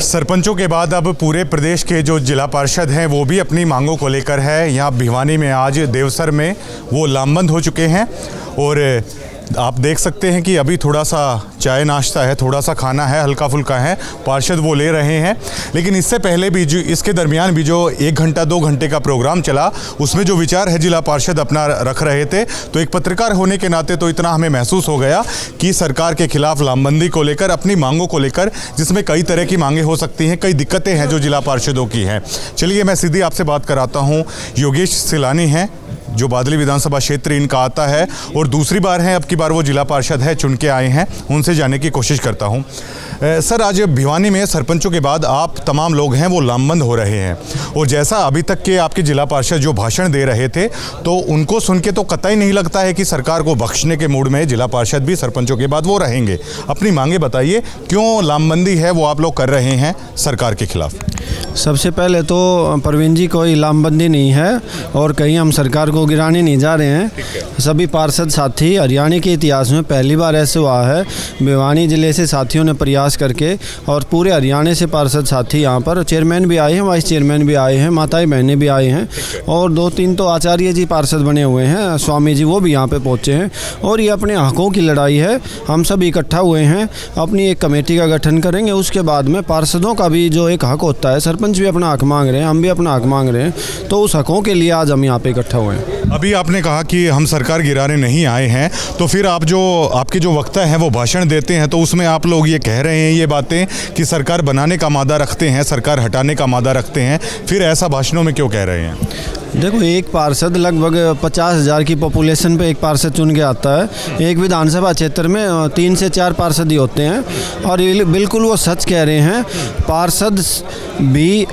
सरपंचों के बाद अब पूरे प्रदेश के जो जिला पार्षद हैं वो भी अपनी मांगों को लेकर है। यहाँ भिवानी में आज देवसर में वो लामबंद हो चुके हैं और आप देख सकते हैं कि अभी थोड़ा सा चाय नाश्ता है, थोड़ा सा खाना है, हल्का फुल्का है, पार्षद वो ले रहे हैं। लेकिन इससे पहले भी इसके दरमियान भी जो 1 घंटा 2 घंटे का प्रोग्राम चला उसमें जो विचार है जिला पार्षद अपना रख रहे थे, तो एक पत्रकार होने के नाते तो इतना हमें महसूस हो गया कि सरकार के खिलाफ लामबंदी को लेकर, अपनी मांगों को लेकर, जिसमें कई तरह की मांगे हो सकती हैं, कई दिक्कतें हैं जो जिला पार्षदों की हैं। चलिए मैं सीधी आपसे बात कराता हूँ। योगेश सिलानी हैं जो बादली विधानसभा क्षेत्र इनका आता है और दूसरी बार हैं, अब की बार वो जिला पार्षद है, चुन के आए हैं, उनसे जानने की कोशिश करता हूं। सर, आज भिवानी में सरपंचों के बाद आप तमाम लोग हैं वो लामबंद हो रहे हैं और जैसा अभी तक के आपके जिला पार्षद जो भाषण दे रहे थे तो उनको सुन के तो कतई नहीं लगता है कि सरकार को बख्शने के मूड में जिला पार्षद भी सरपंचों के बाद वो रहेंगे। अपनी मांगे बताइए, क्यों लामबंदी है वो आप लोग कर रहे हैं सरकार के खिलाफ? सबसे पहले तो प्रवीण जी, कोई लामबंदी नहीं है और कहीं हम सरकार को गिराने नहीं जा रहे हैं। सभी पार्षद साथी, हरियाणा के इतिहास में पहली बार ऐसे हुआ है, भिवानी जिले से साथियों ने प्रयास करके और पूरे हरियाणा से पार्षद साथी यहाँ पर, चेयरमैन भी आए हैं, वाइस चेयरमैन भी आए हैं, माताएं बहनें भी आए हैं और 2-3 तो आचार्य जी पार्षद बने हुए हैं, स्वामी जी वो भी यहाँ पे पहुँचे हैं और ये अपने हकों की लड़ाई है। हम सब इकट्ठा हुए हैं, अपनी एक कमेटी का गठन करेंगे, उसके बाद में पार्षदों का भी जो एक हक होता है, सरपंच भी अपना हक मांग रहे हैं, हम भी अपना हक मांग रहे हैं, तो उस हकों के लिए आज हम यहाँ पे इकट्ठा हुए हैं। अभी आपने कहा कि हम सरकार गिराने नहीं आए हैं, तो फिर आप जो आपके जो वक्ता हैं वो भाषण देते हैं तो उसमें आप लोग ये कह रहे हैं ये बातें कि सरकार बनाने का मादा रखते हैं, सरकार हटाने का मादा रखते हैं, फिर ऐसा भाषणों में क्यों कह रहे हैं? देखो, एक पार्षद लगभग 50,000 की पॉपुलेशन पे एक पार्षद चुन के आता है। एक विधानसभा क्षेत्र में 3 से 4 पार्षद ही होते हैं और बिल्कुल वो सच कह रहे हैं। पार्षद भी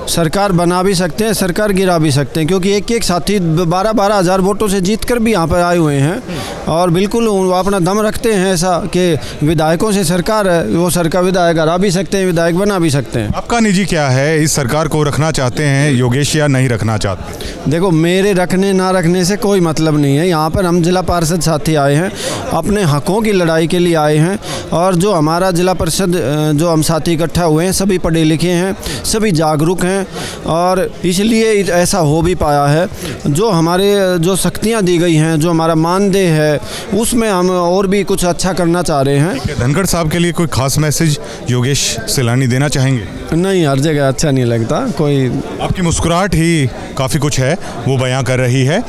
सरकार बना भी सकते हैं, सरकार गिरा भी सकते हैं, क्योंकि एक साथी 12-12 हज़ार वोटों से जीत कर भी यहाँ पर आए हुए हैं और बिल्कुल वो अपना दम रखते हैं ऐसा कि विधायकों से सरकार है, वो सरकार विधायक हरा भी सकते हैं, विधायक बना भी सकते हैं। आपका निजी क्या है, इस सरकार को रखना चाहते हैं योगेश या नहीं रखना चाहते? देखो, मेरे रखने ना रखने से कोई मतलब नहीं है। यहाँ पर हम जिला पार्षद साथी आए हैं, अपने हकों की लड़ाई के लिए आए हैं और जो हमारा जिला परिषद जो हम साथी इकट्ठा हुए हैं सभी पढ़े लिखे हैं, सभी जागरूक हैं और इसलिए ऐसा हो भी पाया है। जो हमारे जो शक्तियाँ दी गई हैं, जो हमारा मानदेय है, उसमें हम और भी कुछ अच्छा करना चाह रहे हैं। धनखड़ साहब के लिए कोई खास मैसेज योगेश सिलानी देना चाहेंगे? नहीं, हर जगह अच्छा नहीं लगता कोई। आपकी मुस्कुराहट ही काफ़ी कुछ है वो बयां कर रही है।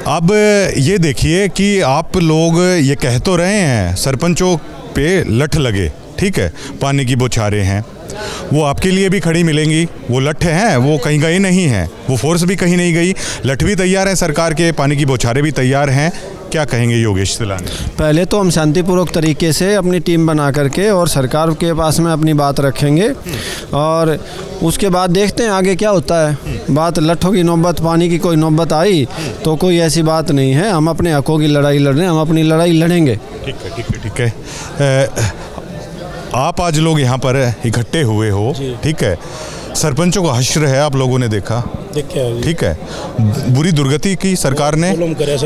अब ये देखिए कि आप लोग ये कह तो रहे हैं सरपंचों पे लठ लगे, ठीक है, पानी की बौछारें हैं, वो आपके लिए भी खड़ी मिलेंगी। वो लठ हैं, वो कहीं गए नहीं हैं, वो फोर्स भी कहीं नहीं गई, लठ भी तैयार है सरकार के, पानी की बौछारें भी तैयार हैं। क्या कहेंगे योगेश सिलानी? पहले तो हम शांतिपूर्वक तरीके से अपनी टीम बना करके और सरकार के पास में अपनी बात रखेंगे और उसके बाद देखते हैं आगे क्या होता है। बात लठों की नौबत, पानी की कोई नौबत आई तो कोई ऐसी बात नहीं है। हम अपने हकों की लड़ाई लड़ रहे हैं, हम अपनी लड़ाई लड़ेंगे। ठीक है, ठीक है, ठीक है। आप आज लोग यहाँ पर इकट्ठे हुए हो, ठीक है, सरपंचों का हश्र है, आप लोगों ने देखा, ठीक है, बुरी दुर्गति की सरकार ने,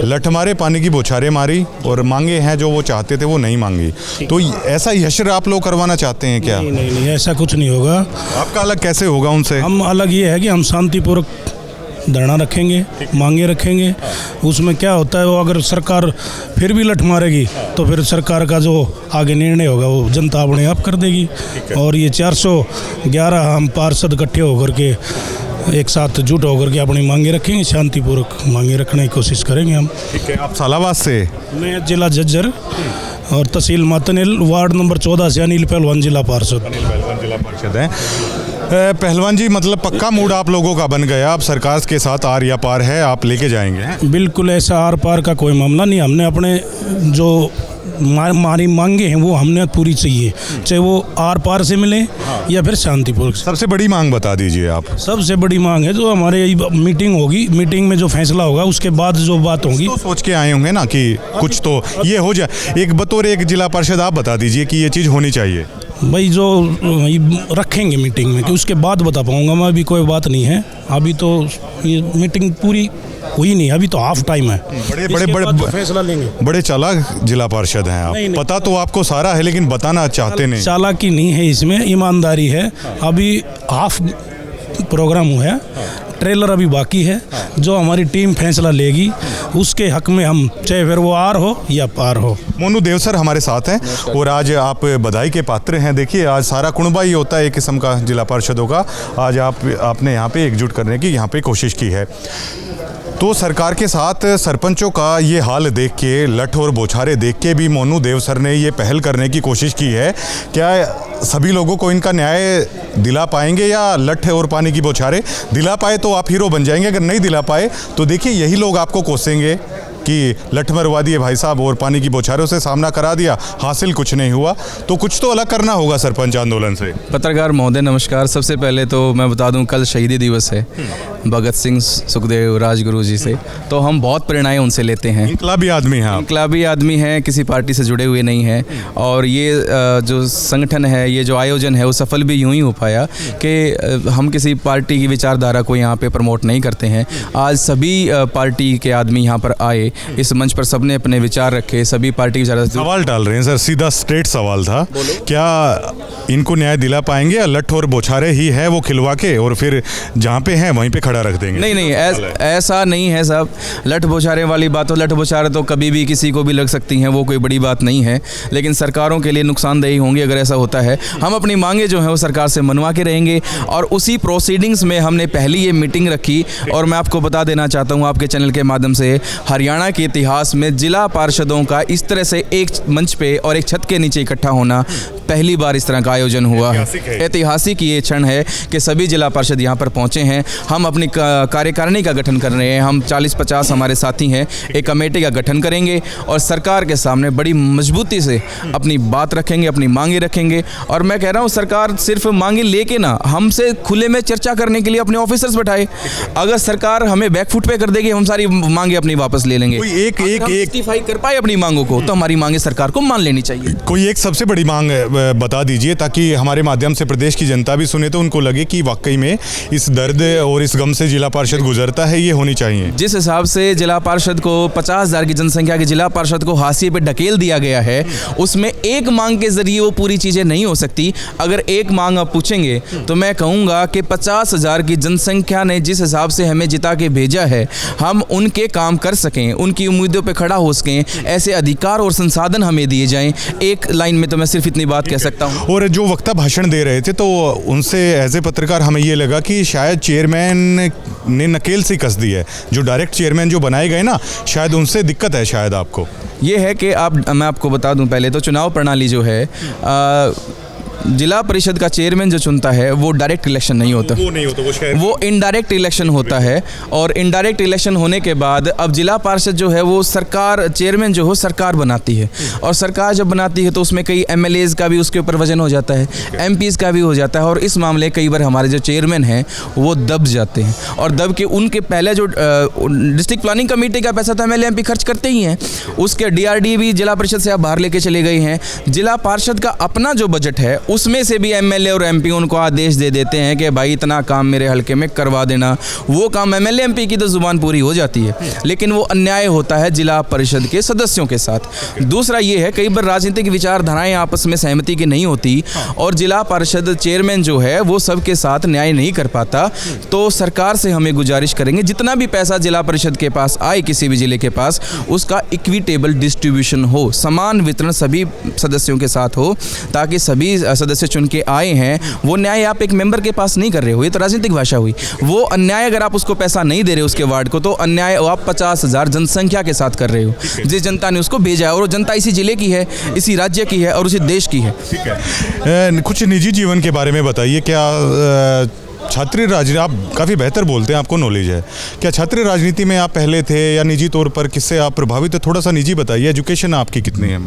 लठ मारे, पानी की बौछारें मारी और मांगे हैं जो वो चाहते थे वो नहीं मांगी, तो ऐसा हश्र आप लोग करवाना चाहते हैं क्या? नहीं, ऐसा कुछ नहीं होगा। आपका अलग कैसे होगा उनसे? हम अलग ये है कि हम शांतिपूर्वक धरना रखेंगे, मांगे रखेंगे। उसमें क्या होता है, वो अगर सरकार फिर भी लठ मारेगी तो फिर सरकार का जो आगे निर्णय होगा वो जनता अपने आप कर देगी। और ये 411 हम पार्षद इकट्ठे होकर के एक साथ जुट होकर के अपनी मांगे रखेंगे, शांतिपूर्वक मांगे रखने की कोशिश करेंगे हम। ठीक है। आप सालाबाद से? मैं जिला झज्जर और तहसील मातनेल, वार्ड नंबर 14 से अनिल पहलवान जिला पार्षद। जिला पार्षद हैं पहलवान जी, मतलब पक्का मूड आप लोगों का बन गया, अब सरकार के साथ आर या पार है, आप लेके जाएंगे? बिल्कुल, ऐसा आर पार का कोई मामला नहीं। हमने अपने जो हमारी मांगे हैं वो हमने पूरी चाहिए, चाहे वो आर पार से मिले या फिर शांतिपूर्वक। सबसे बड़ी मांग बता दीजिए आप। सबसे बड़ी मांग है जो हमारे मीटिंग होगी, मीटिंग में जो फैसला होगा उसके बाद जो बात होगी, तो सोच के आए होंगे ना कि कुछ तो ये हो जाए। एक बतौर एक जिला पार्षद आप बता दीजिए कि ये चीज़ होनी चाहिए। भाई जो रखेंगे मीटिंग में कि उसके बाद बता पाऊंगा मैं, अभी कोई बात नहीं है। अभी तो ये मीटिंग पूरी हुई नहीं, अभी तो हाफ टाइम है। बड़े इसके बड़े बाद तो फैसला लेंगे। बड़े चालाक जिला पार्षद हैं आप। नहीं, नहीं। पता तो आपको सारा है लेकिन बताना चाहते नहीं। चालाकी नहीं है इसमें, ईमानदारी है। अभी हाफ प्रोग्राम हुआ है, ट्रेलर अभी बाकी है। जो हमारी टीम फैसला लेगी उसके हक में हम, चाहे फिर वो आर हो या पार हो। मोनू देवसर हमारे साथ हैं और आज आप बधाई के पात्र हैं। देखिए आज सारा कुनबा ही होता है एक किस्म का जिला पार्षदों का। आज आपने यहाँ पे एकजुट करने की यहाँ पे कोशिश की है। तो सरकार के साथ सरपंचों का ये हाल देख के, लठ और बौछारे देख के भी मोनू देवसर ने ये पहल करने की कोशिश की है। क्या सभी लोगों को इनका न्याय दिला पाएंगे या लठ और पानी की बौछारे? दिला पाए तो आप हीरो बन जाएंगे, अगर नहीं दिला पाए तो देखिए यही लोग आपको कोसेंगे कि लठ मरवा दिए भाई साहब और पानी की बौछारों से सामना करा दिया, हासिल कुछ नहीं हुआ। तो कुछ तो अलग करना होगा सरपंच आंदोलन से। पत्रकार महोदय नमस्कार। सबसे पहले तो मैं बता दूं कल शहीदी दिवस है भगत सिंह सुखदेव राजगुरु जी से, तो हम बहुत प्रेरणाएं उनसे लेते हैं। इनकलाबी आदमी हैं आप। इनकलाबी आदमी हैं, किसी पार्टी से जुड़े हुए नहीं हैं। और ये जो संगठन है, ये जो आयोजन है वो सफल भी यूं ही हो पाया कि हम किसी पार्टी की विचारधारा को यहाँ पे प्रमोट नहीं करते हैं। आज सभी पार्टी के आदमी यहाँ पर आए, इस मंच पर सबने अपने विचार रखे, सभी पार्टी विचार। सवाल डाल रहे हैं सर, सीधा स्ट्रेट सवाल था, क्या इनको न्याय दिला पाएंगे या लठ और बौछारे ही है वो खिलवा के और फिर जहाँ पे हैं वहीं पे खड़ा रख देंगे? नहीं, ऐसा नहीं है साहब। लठ बौछारे वाली बात, लठ बौछारे तो कभी भी किसी को भी लग सकती हैं, वो कोई बड़ी बात नहीं है। लेकिन सरकारों के लिए नुकसानदेही होंगी अगर ऐसा होता है। हम अपनी मांगे जो है वो सरकार से मनवा के रहेंगे और उसी प्रोसीडिंग्स में हमने पहली ये मीटिंग रखी। और मैं आपको बता देना चाहता हूँ आपके चैनल के माध्यम से, हरियाणा के इतिहास में जिला पार्षदों का इस तरह से एक मंच पे और एक छत के नीचे इकट्ठा होना पहली बार इस तरह का आयोजन हुआ है। ऐतिहासिक ये क्षण है कि सभी जिला पार्षद यहाँ पर पहुँचे हैं। हम अपनी कार्यकारिणी का गठन कर रहे हैं। हम 40-50 हमारे साथी हैं, एक कमेटी का गठन करेंगे और सरकार के सामने बड़ी मजबूती से अपनी बात रखेंगे, अपनी मांगे रखेंगे। और मैं कह रहा हूँ सरकार सिर्फ मांगे लेके ना, हमसे खुले में चर्चा करने के लिए अपने ऑफिसर्स बैठाए। अगर सरकार हमें बैकफुट पे कर देगी, हम सारी मांगे अपनी वापस ले लेंगे। एक जस्टिफाई कर पाए अपनी मांगों को, तो हमारी मांगे सरकार को मान लेनी चाहिए। कोई एक सबसे बड़ी मांग बता दीजिए ताकि हमारे माध्यम से प्रदेश की जनता भी सुने तो उनको लगे कि वाकई में इस दर्द और इस गम से जिला पार्षद गुजरता है, ये होनी चाहिए। जिस हिसाब से जिला पार्षद को 50,000 की जनसंख्या के जिला पार्षद को हाशिए पे ढकेल दिया गया है, उसमें एक मांग के जरिए वो पूरी चीज़ें नहीं हो सकती। अगर एक मांग आप पूछेंगे तो मैं कहूँगा कि 50,000 की जनसंख्या ने जिस हिसाब से हमें जिता के भेजा है, हम उनके काम कर सकें, उनकी उम्मीदों पे खड़ा हो सकें, ऐसे अधिकार और संसाधन हमें दिए जाएं। एक लाइन में तो मैं सिर्फ इतनी बात कह सकता हूँ। और जो वक्ता भाषण दे रहे थे तो उनसे एज ए पत्रकार हमें ये लगा कि शायद चेयरमैन ने नकेल सी कस दी है। जो डायरेक्ट चेयरमैन जो बनाए गए ना, शायद उनसे दिक्कत है शायद आपको। ये है कि मैं आपको बता दूं, पहले तो चुनाव प्रणाली जो है, जिला परिषद का चेयरमैन जो चुनता है वो डायरेक्ट इलेक्शन नहीं होता, वो इनडायरेक्ट इलेक्शन होता है। और इनडायरेक्ट इलेक्शन होने के बाद अब जिला पार्षद जो है वो सरकार, चेयरमैन जो हो सरकार बनाती है। और सरकार जब बनाती है तो उसमें कई MLAs का भी उसके ऊपर वजन हो जाता है, MPs का भी हो जाता है। और इस मामले कई बार हमारे जो चेयरमैन हैं वो दब जाते हैं, और दब के उनके पहले जो डिस्ट्रिक्ट प्लानिंग कमेटी का पैसा तो MLA MP खर्च करते ही हैं, उसके DRD भी जिला परिषद से आप बाहर लेके चले गए हैं। जिला पार्षद का अपना जो बजट है उसमें से भी MLA और MP उनको आदेश दे देते हैं कि भाई इतना काम मेरे हल्के में करवा देना। वो काम MLA MP की तो जुबान पूरी हो जाती है, लेकिन वो अन्याय होता है जिला परिषद के सदस्यों के साथ। दूसरा ये है, कई बार राजनीतिक विचारधाराएं आपस में सहमति की नहीं होती और जिला परिषद चेयरमैन जो है वो सबके साथ न्याय नहीं कर पाता। तो सरकार से हमें गुजारिश करेंगे, जितना भी पैसा जिला परिषद के पास आए, किसी भी जिले के पास, उसका इक्विटेबल डिस्ट्रीब्यूशन हो, समान वितरण सभी सदस्यों के साथ हो, ताकि सभी सदस्य चुन के आए हैं। वो न्याय आप एक मेंबर के पास नहीं कर रहे हो, ये तो राजनीतिक भाषा हुई। वो अन्याय अगर आप उसको पैसा नहीं दे रहे हो उसके वार्ड को, तो अन्याय आप 50,000 जनसंख्या के साथ कर रहे हो, जिस जनता ने उसको भेजा है। और वो जनता इसी जिले की है, इसी राज्य की है और उसी देश की है। ठीक है, कुछ निजी जीवन के बारे में बताइए। क्या छात्रीय राजनीति, आप काफ़ी बेहतर बोलते हैं, आपको नॉलेज है, क्या छात्रीय राजनीति में आप पहले थे या निजी तौर पर किससे आप प्रभावित है? थोड़ा सा निजी बताइए। एजुकेशन आपकी कितनी है?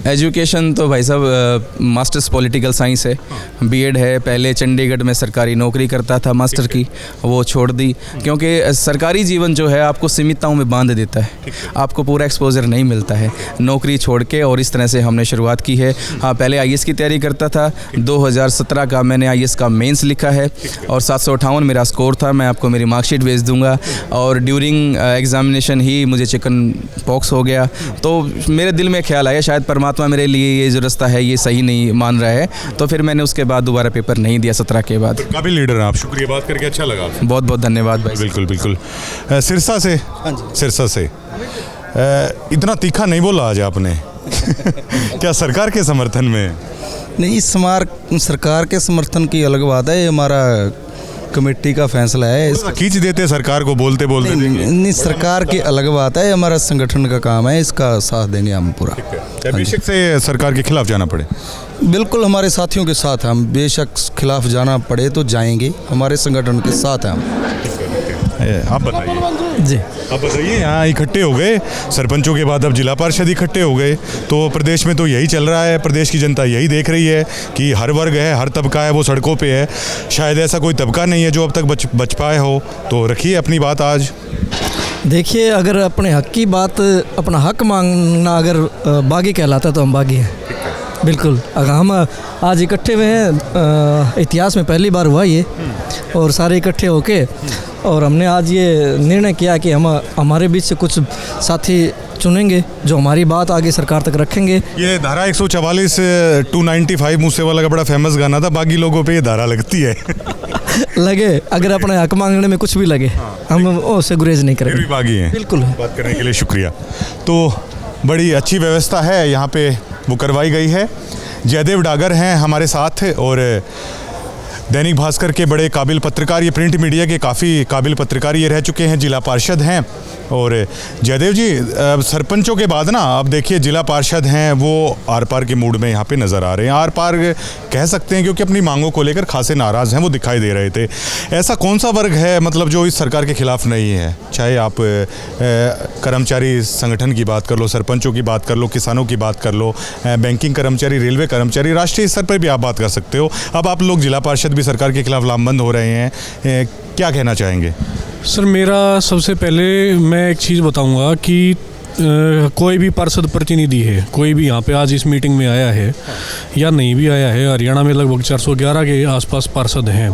एजुकेशन तो भाई साहब मास्टर्स पॉलिटिकल साइंस है, B.Ed है। पहले चंडीगढ़ में सरकारी नौकरी करता था मास्टर की, वो छोड़ दी क्योंकि सरकारी जीवन जो है आपको सीमितताओं में बांध देता है, आपको पूरा एक्सपोजर नहीं मिलता है। नौकरी छोड़ के और इस तरह से हमने शुरुआत की है। हाँ, पहले IAS की तैयारी करता था। 2017 का मैंने IAS का मेंस लिखा है और 758 मेरा स्कोर था। मैं आपको मेरी मार्कशीट भेज दूंगा। और ड्यूरिंग एग्ज़ामिनेशन ही मुझे चिकन पॉक्स हो गया। तो मेरे दिल में ख्याल आया शायद परमात्मा मेरे लिए ये जो रास्ता है ये सही नहीं मान रहा है। तो फिर मैंने उसके बाद दोबारा पेपर नहीं दिया 17 के बाद। काबिल लीडर हैं आप, शुक्रिया, बात करके अच्छा लगा आपसे। बहुत बहुत धन्यवाद भाई। बिल्कुल बिल्कुल। सिरसा से, सिरसा से इतना तीखा नहीं बोला आज आपने क्या सरकार के समर्थन में? नहीं, सरकार के समर्थन की अलग बात है, ये हमारा कमेटी का फैसला है। खींच देते सरकार को बोलते बोलते। नहीं, सरकार की अलग बात है, हमारा संगठन का काम है, इसका साथ देंगे हम पूरा। बेशक से सरकार के खिलाफ जाना पड़े, बिल्कुल हमारे साथियों के साथ हम, बेशक खिलाफ जाना पड़े तो जाएंगे, हमारे संगठन के साथ हैं हम। आप बताइए जी। आप बताइए, यहाँ इकट्ठे हो गए सरपंचों के बाद, अब जिला पार्षद इकट्ठे हो गए, तो प्रदेश में तो यही चल रहा है, प्रदेश की जनता यही देख रही है कि हर वर्ग है, हर तबका है वो सड़कों पे है। शायद ऐसा कोई तबका नहीं है जो अब तक बच पाए हो, तो रखिए अपनी बात आज। देखिए, अगर अपने हक की बात, अपना हक मांगना अगर बागी कहलाता है तो हम बागी हैं, बिल्कुल। अगर हम आज इकट्ठे हुए हैं, इतिहास में पहली बार हुआ ये, और सारे इकट्ठे होके और हमने आज ये निर्णय किया कि हम हमारे बीच से कुछ साथी चुनेंगे जो हमारी बात आगे सरकार तक रखेंगे। ये धारा 144 295 मूसेवाला का बड़ा फेमस गाना था, बागी लोगों पे ये धारा लगती है लगे, अगर अपने हक मांगने में कुछ भी लगे, हम उससे गुरेज नहीं फिर भी करेंगे। बागी हैं। बिल्कुल। बात करने के लिए शुक्रिया। तो बड़ी अच्छी व्यवस्था है यहाँ पे वो करवाई गई है। जयदेव डागर हैं हमारे साथ, और दैनिक भास्कर के बड़े काबिल पत्रकार, ये प्रिंट मीडिया के काफ़ी काबिल पत्रकार ये रह चुके हैं, जिला पार्षद हैं। और जयदेव जी, सरपंचों के बाद ना अब देखिए जिला पार्षद हैं वो आर पार के मूड में यहाँ पे नज़र आ रहे हैं। आर पार कह सकते हैं क्योंकि अपनी मांगों को लेकर खासे नाराज़ हैं, वो दिखाई दे रहे थे। ऐसा कौन सा वर्ग है मतलब जो इस सरकार के खिलाफ नहीं है? चाहे आप कर्मचारी संगठन की बात कर लो, सरपंचों की बात कर लो, किसानों की बात कर लो, बैंकिंग कर्मचारी, रेलवे कर्मचारी, राष्ट्रीय स्तर पर भी आप बात कर सकते हो। अब आप लोग जिला पार्षद भी सरकार के खिलाफ लामबंद हो रहे हैं, क्या कहना चाहेंगे? सर, मेरा सबसे पहले मैं एक चीज़ बताऊंगा कि कोई भी पार्षद प्रतिनिधि है, कोई भी यहाँ पे आज इस मीटिंग में आया है या नहीं भी आया है, हरियाणा में लगभग 411 के आसपास पार्षद हैं।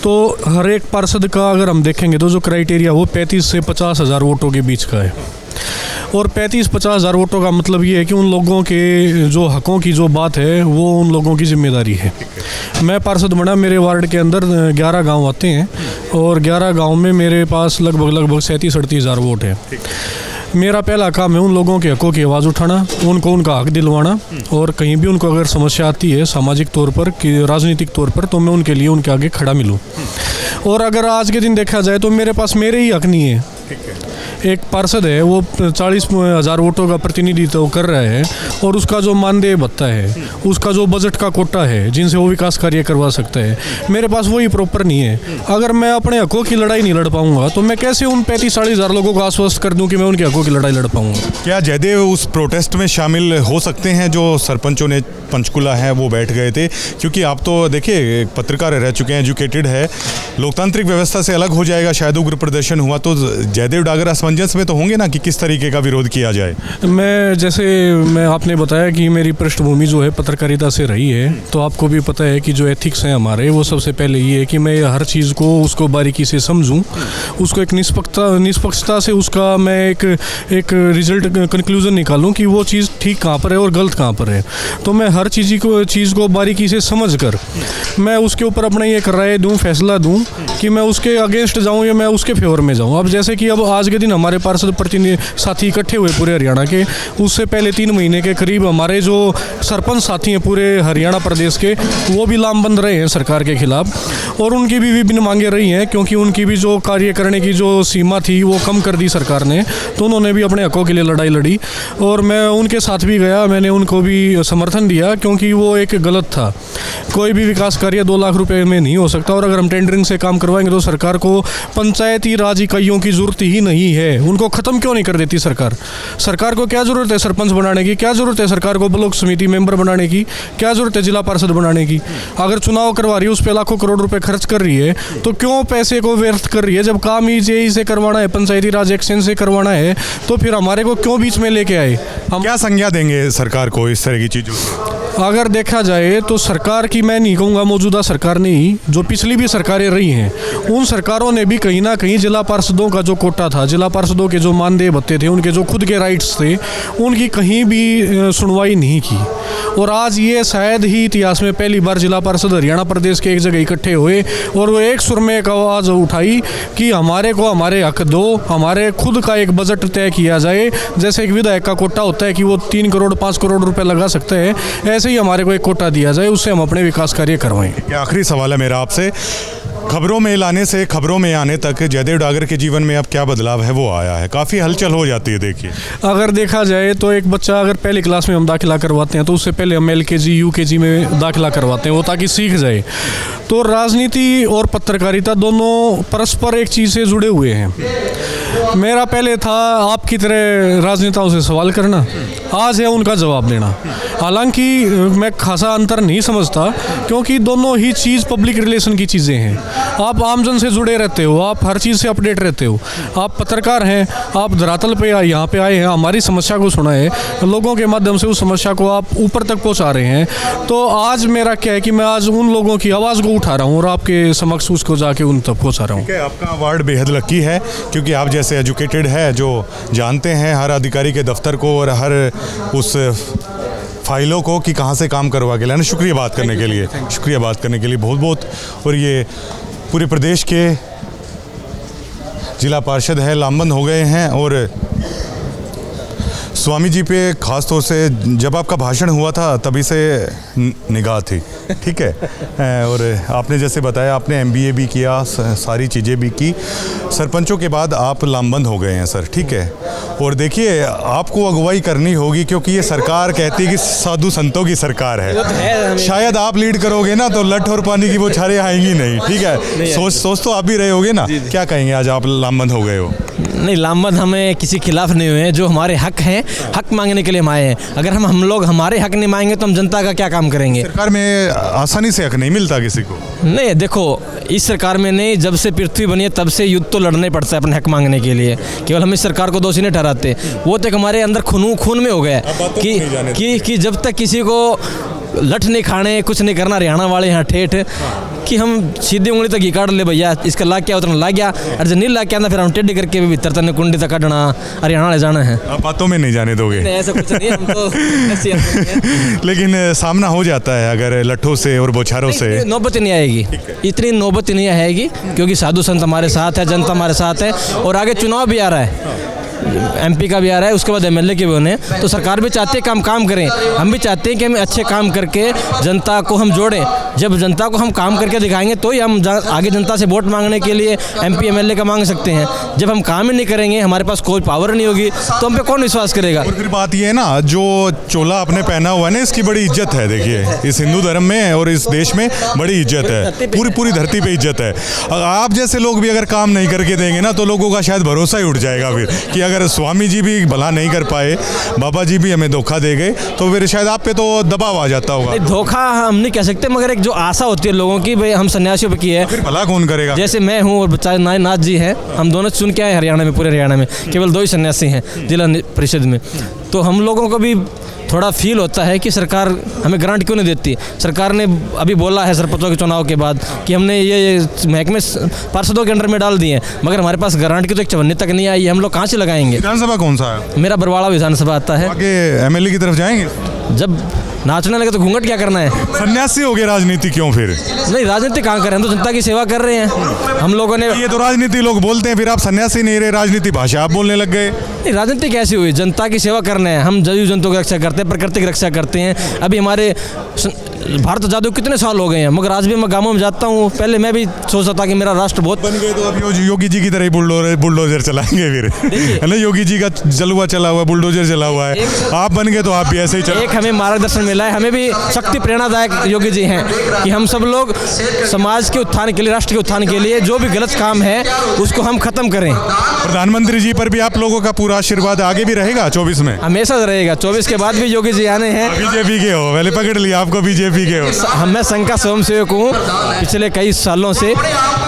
तो हर एक पार्षद का अगर हम देखेंगे तो जो क्राइटेरिया वो 35 से 50 हज़ार वोटों के बीच का है। और 35-50 हज़ार वोटों का मतलब ये है कि उन लोगों के जो हकों की जो बात है वो उन लोगों की जिम्मेदारी है। मैं पार्षद बना, मेरे वार्ड के अंदर 11 गांव आते हैं और 11 गांव में मेरे पास लगभग 37-38 हज़ार वोट है। मेरा पहला काम है उन लोगों के हकों की आवाज़ उठाना, उनको उनका हक दिलवाना, और कहीं भी उनको अगर समस्या आती है सामाजिक तौर पर कि राजनीतिक तौर पर, तो मैं उनके लिए उनके आगे खड़ा मिलूँ। और अगर आज के दिन देखा जाए तो मेरे पास मेरे ही हक नहीं है। एक पार्षद है वो 40 हज़ार वोटों का प्रतिनिधित्व कर रहा है और उसका जो मानदेय भत्ता है, उसका जो बजट का कोटा है जिनसे वो विकास कार्य करवा सकता है, मेरे पास वही प्रॉपर नहीं है। अगर मैं अपने हकों की लड़ाई नहीं लड़ पाऊंगा तो मैं कैसे उन 35-40 हज़ार लोगों को आश्वस्त कर दूं कि मैं उनके हकों की लड़ाई लड़ पाऊंगा? क्या जयदेव उस प्रोटेस्ट में शामिल हो सकते हैं जो सरपंचों ने पंचकुला है वो बैठ गए थे? क्योंकि आप तो देखिए पत्रकार रह चुके हैं, एजुकेटेड है, लोकतांत्रिक व्यवस्था से अलग हो जाएगा शायद उग्र प्रदर्शन हुआ तो जयदेव डागर असमंजस में तो होंगे ना कि किस तरीके का विरोध किया जाए? मैं आपने बताया कि मेरी पृष्ठभूमि जो है पत्रकारिता से रही है, तो आपको भी पता है कि जो एथिक्स हैं हमारे, वो सबसे पहले ये है कि मैं हर चीज़ को उसको बारीकी से समझूं, उसको एक निष्पक्षता से उसका मैं एक रिजल्ट कंक्लूजन निकालूं कि वो चीज़ ठीक कहाँ पर है और गलत कहाँ पर है। तो मैं हर चीज़ को बारीकी से समझ कर मैं उसके ऊपर अपना एक राय दूं, फैसला दूं कि मैं उसके अगेंस्ट जाऊं या मैं उसके फेवर में जाऊं। अब जैसे कि अब आज के दिन हमारे पार्षद प्रतिनिधि साथी इकट्ठे हुए पूरे हरियाणा के, उससे पहले 3 महीने के करीब हमारे जो सरपंच साथी हैं पूरे हरियाणा प्रदेश के, वो भी लामबंद रहे हैं सरकार के खिलाफ, और उनकी भी विभिन्न मांगे रही हैं क्योंकि उनकी भी जो कार्य करने की जो सीमा थी वो कम कर दी सरकार ने, तो उन्होंने भी अपने हकों के लिए लड़ाई लड़ी और मैं उनके साथ भी गया, मैंने उनको भी समर्थन दिया क्योंकि वो एक गलत था। कोई भी विकास कार्य 2 लाख रुपए में नहीं हो सकता, और अगर हम टेंडरिंग से काम करवाएंगे तो सरकार को पंचायती राज इकाइयों की जरूरत ही नहीं है। उनको ख़त्म क्यों नहीं कर देती सरकार? सरकार को क्या ज़रूरत है सरपंच बनाने की? क्या ज़रूरत है सरकार को ब्लॉक समिति मेंबर बनाने की? क्या ज़रूरत है जिला पार्षद बनाने की? अगर चुनाव करवा रही है, उस पर लाखों करोड़ रुपए खर्च कर रही है, तो क्यों पैसे को व्यर्थ कर रही है? जब काम ही जेई से करवाना है, पंचायती राज एक्सचेंज से करवाना है, तो फिर हमारे को क्यों बीच में लेके आए? हम क्या संज्ञा देंगे सरकार को इस तरह की चीज़ों? अगर देखा जाए तो सरकार की, मैं नहीं कहूँगा मौजूदा सरकार नहीं, जो पिछली भी सरकारें रही हैं उन सरकारों ने भी कहीं ना कहीं जिला पार्षदों का जो कोटा था, जिला पार्षदों के जो मानदेय भत्ते थे, उनके जो खुद के राइट्स थे, उनकी कहीं भी सुनवाई नहीं की। और आज ये शायद ही इतिहास में पहली बार जिला पार्षद हरियाणा प्रदेश के एक जगह इकट्ठे हुए और वो एक सुर में एक आवाज़ उठाई कि हमारे को हमारे हक दो, हमारे खुद का एक बजट तय किया जाए। जैसे एक विधायक का कोटा होता है कि वो 3 करोड़ 5 करोड़ रुपए लगा सकते हैं, ऐसे ही हमारे को एक कोटा दिया जाए, उससे हम अपने विकास कार्य करवाएं। आखिरी सवाल है मेरा आपसे, खबरों में लाने से खबरों में आने तक जयदेव डागर के जीवन में अब क्या बदलाव है वो आया है? काफ़ी हलचल हो जाती है। देखिए, अगर देखा जाए तो एक बच्चा अगर पहली क्लास में हम दाखिला करवाते हैं तो उससे पहले हम LKG UKG में दाखिला करवाते हैं, वो ताकि सीख जाए। तो राजनीति और पत्रकारिता दोनों परस्पर एक चीज़ से जुड़े हुए हैं। मेरा पहले था आपकी तरह राजनेताओं से सवाल करना, आज है उनका जवाब देना। हालांकि मैं खासा अंतर नहीं समझता, क्योंकि दोनों ही चीज़ पब्लिक रिलेशन की चीज़ें हैं। आप आमजन से जुड़े रहते हो, आप हर चीज़ से अपडेट रहते हो, आप पत्रकार हैं, आप धरातल पे यहाँ पे आए हैं, हमारी समस्या को सुना है, लोगों के माध्यम से उस समस्या को आप ऊपर तक पहुँचा रहे हैं। तो आज मेरा क्या है कि मैं आज उन लोगों की आवाज़ को उठा रहा हूँ और आपके समक्ष उसको जाके उन तक पहुँचा रहा हूँ। आपका अवार्ड बेहद लकी है, क्योंकि आप जैसे एजुकेटेड है जो जानते हैं हर अधिकारी के दफ्तर को और हर उस फाइलों को कि कहाँ से काम करवा के लाना। शुक्रिया बात करने के लिए, शुक्रिया बात करने के लिए बहुत बहुत। और ये पूरे प्रदेश के जिला पार्षद हैं, लामबंद हो गए हैं। और स्वामी जी पे ख़ास तौर से जब आपका भाषण हुआ था तभी से निगाह थी, ठीक है। और आपने जैसे बताया आपने MBA भी किया, सारी चीज़ें भी की, सरपंचों के बाद आप लामबंद हो गए हैं सर, ठीक है। और देखिए आपको अगुवाई करनी होगी, क्योंकि ये सरकार कहती है कि साधु संतों की सरकार है। शायद आप लीड करोगे ना तो लठ और पानी की बौछारें आएंगी नहीं, ठीक है। सोच तो आप भी रहे होगे ना। क्या कहेंगे आज आप लामबंद हो गए हो? नहीं, लामबंद हमें किसी खिलाफ नहीं हुए हैं, जो हमारे हक हैं, हक मांगने के लिए हम आए हैं। अगर हम लोग हमारे हक नहीं मांगेंगे तो हम जनता का क्या काम करेंगे? सरकार में आसानी से हक नहीं मिलता किसी को। नहीं, देखो इस सरकार में नहीं, जब से पृथ्वी बनी है तब से युद्ध तो लड़ना ही पड़ता है अपने हक मांगने के लिए। केवल हम इस सरकार को दोषी नहीं ठहराते, वो तक हमारे अंदर खून में हो गया कि जब तक किसी को लठ नहीं खाने, कुछ नहीं करना, हरियाणा वाले यहाँ ठेठ कि हम सीधी उंगली तक घी काट ले भैया, इसका लाग क्या उतना लाग गया, और जब नहीं लाग के आना फिर हम टेढ़ी करके भी भीतर तक कुंडी तक काटना, हरियाणा ले जाना है। आप बातों में नहीं जाने दोगे? नहीं, ऐसा कुछ नहीं, हम तो ऐसे हैं। लेकिन सामना हो जाता है अगर लठों से और बौछारों से। नौबत नहीं आएगी, इतनी नौबत नहीं आएगी, क्योंकि साधु संत हमारे साथ है, जनता हमारे साथ है। और आगे चुनाव भी आ रहा है, MP का भी आ रहा है, उसके बाद MLA के भी होने। तो सरकार भी चाहती है कि हम काम करें, हम भी चाहते हैं कि हम अच्छे काम करके जनता को हम जोड़ें। जब जनता को हम काम करके दिखाएंगे तो ही हम आगे जनता से वोट मांगने के लिए MP MLA का मांग सकते हैं। जब हम काम ही नहीं करेंगे, हमारे पास कोई पावर नहीं होगी, तो हम पे कौन विश्वास करेगा? और फिर बात ये है ना, जो चोला आपने पहना हुआ है ना, इसकी बड़ी इज्जत है। देखिए इस हिंदू धर्म में और इस देश में बड़ी इज्जत है, पूरी धरती पे इज्जत है। आप जैसे लोग भी अगर काम नहीं करके देंगे ना तो लोगों का शायद भरोसा ही उठ जाएगा फिर, कि अगर स्वामी जी भी भला नहीं कर पाए, बाबा जी भी हमें धोखा दे गए, तो फिर शायद आप पे तो दबाव आ जाता होगा। धोखा हम नहीं कह सकते, मगर एक जो आशा होती है लोगों की, भाई हम सन्यासियों पे की है, फिर भला कौन करेगा? जैसे मैं हूँ और चाहे नाथ जी हैं, हम दोनों चुन के आए हरियाणा में, पूरे हरियाणा में केवल 2 ही सन्यासी हैं जिला परिषद में। तो हम लोगों को भी थोड़ा फील होता है कि सरकार हमें ग्रांट क्यों नहीं देती। सरकार ने अभी बोला है सरपंचों के चुनाव के बाद कि हमने ये महकमे पार्षदों के अंडर में डाल दिए हैं, मगर हमारे पास ग्रांट की तो एक चवन्नी तक नहीं आई है, हम लोग कहाँ से लगाएंगे? विधानसभा कौन सा है? मेरा बरवाड़ा विधानसभा आता है। आगे MLA की तरफ जाएंगे? जब नाचने लगे तो घूंघट क्या करना है? सन्यासी हो गए, राजनीति क्यों फिर? नहीं, राजनीति कहाँ कर रहे हैं, हम तो जनता की सेवा कर रहे हैं। हम लोगों ने ये तो राजनीति लोग बोलते हैं, फिर आप सन्यासी नहीं रहे, राजनीति भाषा आप बोलने लग गए। नहीं, राजनीति कैसी हुई? जनता की सेवा करने हैं, हम जीव जंतु की रक्षा करते हैं, प्रकृति की रक्षा करते हैं। अभी हमारे भारत आजाद कितने साल हो गए हैं, मगर आज भी मैं गाँवों में जाता हूँ। पहले मैं भी सोचता था कि मेरा राष्ट्र बहुत बन गए, तो अब योगी जी की तरह ही बुलडोजर चलाएंगे फिर, है ना? योगी जी का जलवा चला हुआ, बुलडोजर चला हुआ है, आप बन गए तो आप भी ऐसे ही चलो। एक हमें मार्गदर्शन मिला है, हमें भी शक्ति प्रेरणादायक योगी जी हैं कि हम सब लोग समाज के उत्थान के लिए, राष्ट्र के उत्थान के लिए जो भी गलत काम है उसको हम खत्म करें। प्रधानमंत्री जी पर भी आप लोगों का पूरा आशीर्वाद आगे भी रहेगा 24 में? हमेशा रहेगा, 24 के बाद भी योगी जी आने हैं। बीजेपी के हो, पहले पकड़ लिया आपको बीजेपी पी गए हो? मैं संघ का स्वयंसेवक हूँ पिछले कई सालों से,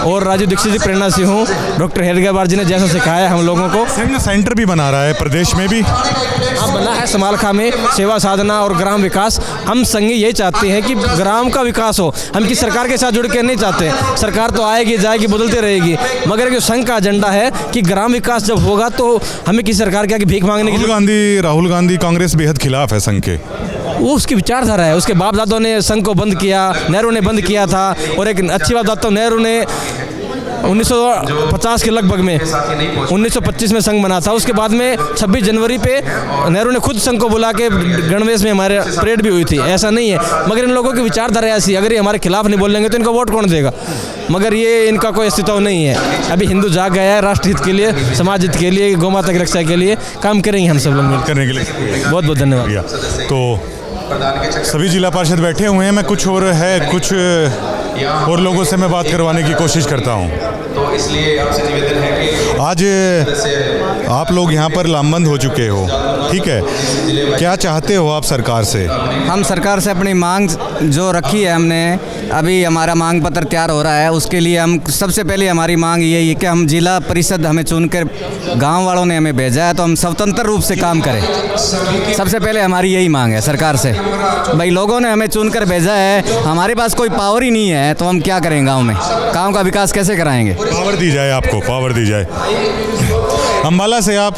और राजू दीक्षित जी प्रेरणा से हूँ। डॉक्टर हेडगेवार जी ने जैसा सिखाया है हम लोगों को। संघ सेंटर भी बना रहा है प्रदेश में भी। अब बना है समालखा में सेवा साधना और ग्राम विकास। हम संघ यही चाहते हैं कि ग्राम का विकास हो। हम किसी सरकार के साथ जुड़ के नहीं चाहते। सरकार तो आएगी जाएगी बदलती रहेगी, मगर जो संघ का एजेंडा है कि ग्राम विकास जब होगा तो हमें किसी सरकार के आगे भीख मांगने की। राहुल गांधी कांग्रेस बेहद खिलाफ है संघ के। वो उसकी विचारधारा है। उसके बाप दादों ने संघ को बंद किया, नेहरू ने बंद किया था। और एक अच्छी बात बताता हूँ, नेहरू ने 1950 के लगभग में 1925 में संघ बना था। उसके बाद में 26 जनवरी पे नेहरू ने खुद संघ को बुला के गणवेश में हमारे परेड भी हुई थी। ऐसा नहीं है, मगर इन लोगों की विचारधारा ऐसी, अगर ये हमारे खिलाफ नहीं बोलेंगे तो इनको वोट कौन देगा। मगर ये इनका कोई अस्तित्व नहीं है। अभी हिंदू जाग गया है, राष्ट्र हित के लिए, समाज हित के लिए, गौ माता की रक्षा के लिए काम करेंगे हम सब लोग मिल करने के लिए। बहुत बहुत धन्यवाद। तो सभी जिला पार्षद बैठे हुए हैं, मैं कुछ और लोगों से मैं बात करवाने की कोशिश करता हूं। तो इसलिए आपसे निवेदन है कि आज आप लोग यहां पर लामबंद हो चुके हो, ठीक है, क्या चाहते हो आप सरकार से? हम सरकार से अपनी मांग जो रखी है, हमने अभी हमारा मांग पत्र तैयार हो रहा है, उसके लिए हम सबसे पहले हमारी मांग यही है कि हम जिला परिषद हमें चुनकर गांव वालों ने हमें भेजा है तो हम स्वतंत्र रूप से काम करें। सबसे पहले हमारी यही मांग है सरकार से। भाई लोगों ने हमें चुनकर भेजा है, हमारे पास कोई पावर ही नहीं है तो हम क्या करें गाँव में, गाँव का विकास कैसे कराएंगे? पावर दी जाए, आपको पावर दी जाए। अम्बाला से आप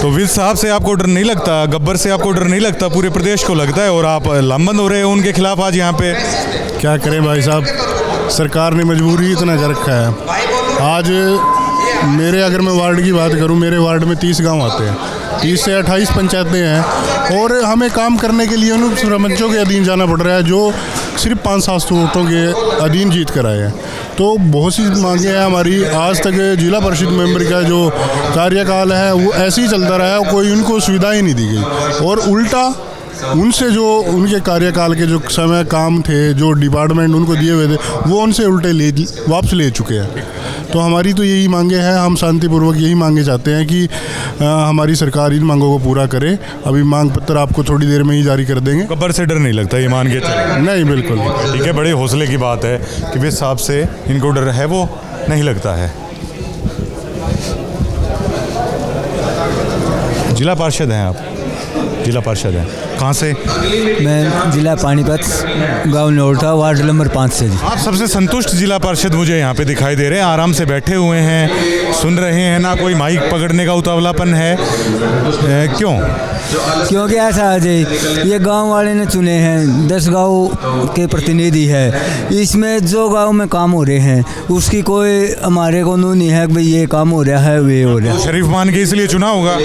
तो विज साहब से आपको डर नहीं लगता, गब्बर से आपको डर नहीं लगता, पूरे प्रदेश को लगता है, और आप लामबंद हो रहे हो उनके खिलाफ आज यहाँ पे। क्या करें भाई साहब, सरकार ने मजबूरी इतना कर रखा है। आज मेरे अगर मैं वार्ड की बात करूं, मेरे वार्ड में 30 गांव आते हैं, 30 से 28 पंचायतें हैं, और हमें काम करने के लिए उन सरपंचों के अधीन जाना पड़ रहा है जो सिर्फ 5-7 वोटों के अधीन जीत कर आए हैं। तो बहुत सी मांगे हैं हमारी। आज तक जिला परिषद मेंबर का जो कार्यकाल है वो ऐसे ही चलता रहा है, कोई उनको सुविधा ही नहीं दी गई, और उल्टा उनसे जो उनके कार्यकाल के जो समय काम थे, जो डिपार्टमेंट उनको दिए हुए थे, वो उनसे उल्टे वापस ले चुके हैं। तो हमारी तो यही मांगे हैं, हम शांतिपूर्वक यही मांगे चाहते हैं कि हमारी सरकार इन मांगों को पूरा करे। अभी मांग पत्र आपको थोड़ी देर में ही जारी कर देंगे। गब्बर से डर नहीं लगता, ये मान के चले? नहीं, बिल्कुल ठीक है। बड़े हौसले की बात है कि विज साहब से इनको डर है, वो नहीं लगता है। जिला पार्षद हैं आप? जिला पार्षद हैं, कहाँ से? मैं जिला पानीपत, गांव नोटा, वार्ड नंबर 5 से जी। आप सबसे संतुष्ट जिला पार्षद मुझे यहाँ पे दिखाई दे रहे हैं, आराम से बैठे हुए हैं, सुन रहे हैं, ना कोई माइक पकड़ने का उतावलापन है। क्यों? क्योंकि ऐसा है जी, ये गांव वाले ने चुने हैं, 10 गांव के प्रतिनिधि है, इसमें जो गांव में काम हो रहे हैं उसकी कोई हमारे को नहीं है कि भाई ये काम हो रहा है, वे हो रहा है। शरीफ मान के इसलिए चुना होगा?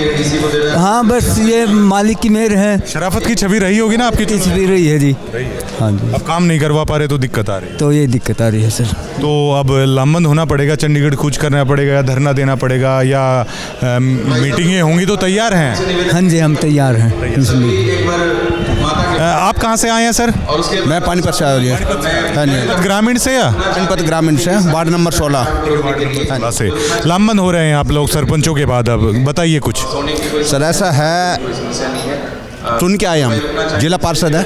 हाँ, बस ये मालिक की मेहर है। शराफत की छवि रही होगी ना आपकी? छवि रही है जी। हाँ जी। अब काम नहीं करवा पा रहे तो दिक्कत आ रही है? तो ये दिक्कत आ रही है सर। तो अब लामबंद होना पड़ेगा, चंडीगढ़ कूच करना पड़ेगा, या धरना देना पड़ेगा, या मीटिंगें होंगी, तो तैयार हैं? हाँ जी, हम तैयार हैं। आप कहाँ से आए हैं सर? मैं पानीपत से आया हूँ। ग्रामीण से या? पानीपत ग्रामीण से, वार्ड नंबर 16 से लामबंद हो रहे हैं आप लोग सरपंचों के बाद, अब बताइए कुछ। सर ऐसा है, चुन के आए हम, जिला पार्षद है,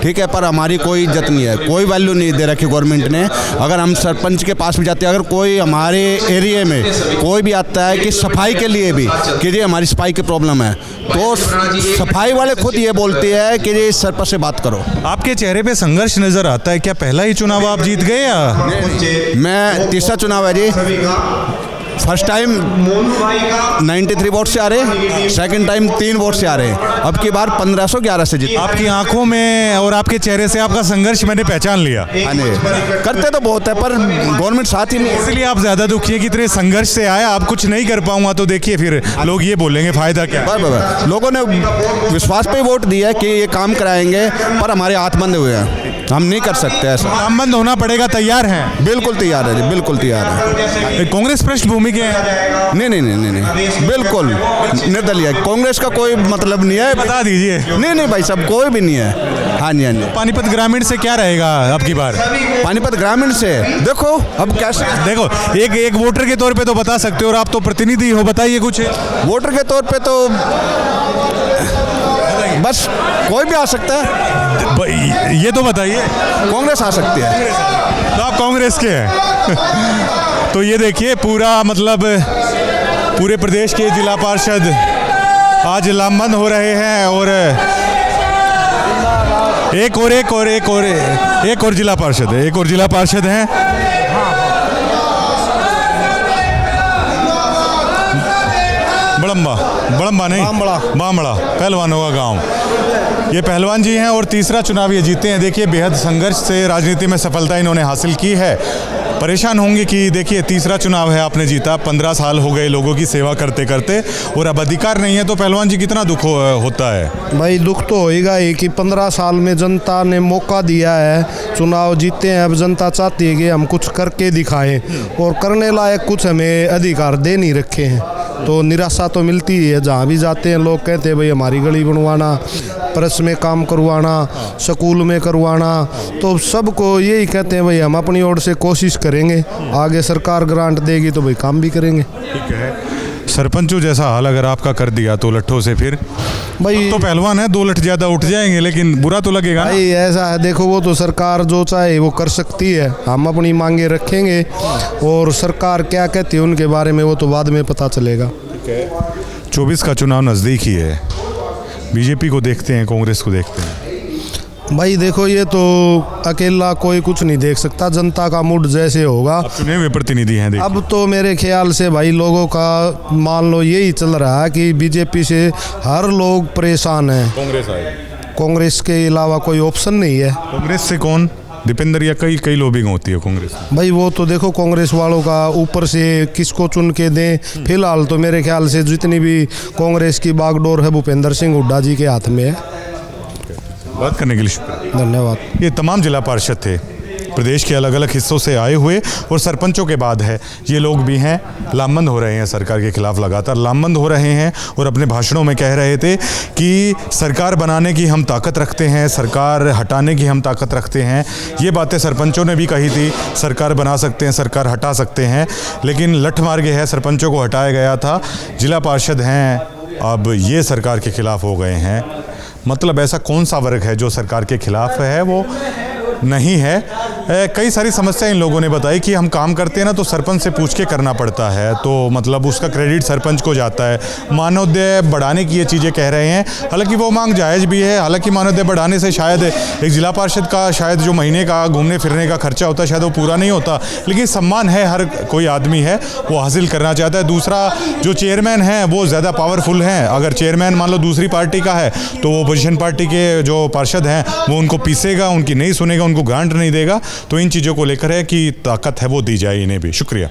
ठीक है, पर हमारी कोई इज्जत नहीं है, कोई वैल्यू नहीं दे रखी गवर्नमेंट ने। अगर हम सरपंच के पास भी जाते हैं, अगर कोई हमारे एरिया में कोई भी आता है कि सफाई के लिए भी कि जी हमारी सफाई की प्रॉब्लम है, तो सफाई वाले खुद ये बोलते हैं कि जी सरपंच से बात करो। आपके चेहरे पे संघर्ष नजर आता है, क्या पहला ही चुनाव आप जीत गए या? मैं तीसरा चुनाव है जी। फर्स्ट टाइम 93 वोट से आ रहे, सेकंड टाइम 3 वोट से आ रहे, अब की बार 1511 से जीते। आपकी आंखों में और आपके चेहरे से आपका संघर्ष मैंने पहचान लिया। करते तो बहुत है पर गवर्नमेंट साथ ही नहीं, इसलिए आप ज्यादा दुखी है कि इतने संघर्ष से आया, आप कुछ नहीं कर पाऊंगा तो देखिए फिर लोग ये बोलेंगे फायदा क्या। लोगों ने विश्वास पे वोट दिया है कि ये काम कराएंगे, पर हमारे हाथ बंधे हुए हैं, हम नहीं कर सकते ऐसा। लामबंद होना पड़ेगा, तैयार हैं? बिल्कुल तैयार है जी, बिल्कुल तैयार है। कांग्रेस पृष्ठभूमि के हैं? नहीं, बिल्कुल निर्दलीय है, कांग्रेस का कोई मतलब नहीं है। बता दीजिए। नहीं भाई साहब, कोई भी नहीं है। हाँ जी, हाँ जी। पानीपत ग्रामीण से क्या रहेगा अब की बार? पानीपत ग्रामीण से देखो अब कैसे, देखो एक वोटर के तौर पे तो बता सकते हो, और आप तो प्रतिनिधि हो, बताइए कुछ। वोटर के तौर पे तो बस कोई भी आ सकता है। ये तो बताइए। कांग्रेस आ सकती है। तो आप कांग्रेस के हैं। तो ये देखिए पूरा मतलब पूरे प्रदेश के जिला पार्षद आज लामबंद हो रहे हैं और एक और जिला पार्षद हैं। बड़म्बा नहीं, बामड़ा पहलवानों का गांव। ये पहलवान जी हैं और तीसरा चुनाव ये जीते हैं। देखिए बेहद संघर्ष से राजनीति में सफलता इन्होंने हासिल की है। परेशान होंगे कि देखिए तीसरा चुनाव है, आपने जीता, 15 साल हो गए लोगों की सेवा करते करते और अब अधिकार नहीं है, तो पहलवान जी कितना दुख होता है? भाई दुख तो होएगा ही कि 15 साल में जनता ने मौका दिया है, चुनाव जीते हैं, अब जनता चाहती है कि हम कुछ करके दिखाएं और करने लायक कुछ हमें अधिकार दे नहीं रखे हैं, तो निराशा तो मिलती ही है। जहाँ भी जाते हैं लोग कहते हैं भाई हमारी गली बनवाना, प्रेस में काम करवाना, स्कूल में करवाना, तो सबको यही कहते हैं भाई हम अपनी ओर से कोशिश करेंगे, आगे सरकार ग्रांट देगी तो भाई काम भी करेंगे। ठीक है। सरपंचों जैसा हाल अगर आपका कर दिया तो लट्ठों से फिर भाई तो पहलवान है, 2 लठ ज़्यादा उठ जाएंगे, लेकिन बुरा तो लगेगा ना? भाई ऐसा है, देखो वो तो सरकार जो चाहे वो कर सकती है, हम अपनी मांगे रखेंगे और सरकार क्या कहती है उनके बारे में वो तो बाद में पता चलेगा। 24 का चुनाव नज़दीक ही है, बीजेपी को देखते हैं, कांग्रेस को देखते हैं? भाई देखो ये तो अकेला कोई कुछ नहीं देख सकता, जनता का मूड जैसे होगा। आप चुने हुए प्रतिनिधि हैं, देखिए। अब तो मेरे ख्याल से भाई लोगों का मान लो यही चल रहा है कि बीजेपी से हर लोग परेशान हैं, कांग्रेस आए, कांग्रेस के अलावा कोई ऑप्शन नहीं है। कांग्रेस से कौन? दीपेंद्र या कई लॉबिंग होती है कांग्रेस? भाई वो तो देखो कांग्रेस वालों का ऊपर से किसको चुन के दें, फिलहाल तो मेरे ख्याल से जितनी भी कांग्रेस की बागडोर है भूपेंद्र सिंह हुड्डा जी के हाथ में है। बात करने के लिए शुक्रिया, धन्यवाद। ये तमाम जिला पार्षद थे, प्रदेश के अलग अलग हिस्सों से आए हुए, और सरपंचों के बाद है ये लोग भी हैं, लामबंद हो रहे हैं, सरकार के खिलाफ लगातार लामबंद हो रहे हैं और अपने भाषणों में कह रहे थे कि सरकार बनाने की हम ताकत रखते हैं, सरकार हटाने की हम ताकत रखते हैं। ये बातें सरपंचों ने भी कही थी, सरकार बना सकते हैं, सरकार हटा सकते हैं, लेकिन लठ मार के है, सरपंचों को हटाया गया था। जिला पार्षद हैं, अब ये सरकार के खिलाफ हो गए हैं। मतलब ऐसा कौन सा वर्ग है जो सरकार के खिलाफ है? वो नहीं है। कई सारी समस्या इन लोगों ने बताई कि हम काम करते हैं ना तो सरपंच से पूछ के करना पड़ता है, तो मतलब उसका क्रेडिट सरपंच को जाता है। मानदेय बढ़ाने की ये चीज़ें कह रहे हैं, हालांकि वो मांग जायज़ भी है। हालांकि मानदेय बढ़ाने से शायद एक जिला पार्षद का शायद जो महीने का घूमने फिरने का खर्चा होता है शायद वो पूरा नहीं होता, लेकिन सम्मान है, हर कोई आदमी है वो हासिल करना चाहता है। दूसरा जो चेयरमैन है वो ज़्यादा पावरफुल हैं, अगर चेयरमैन मान लो दूसरी पार्टी का है तो वो अपोजिशन पार्टी के जो पार्षद हैं वो उनको पीसेगा, उनकी नहीं सुनेगा, उनको ग्रांट नहीं देगा। तो इन चीज़ों को लेकर है कि ताकत है वो दी जाए इन्हें भी। शुक्रिया।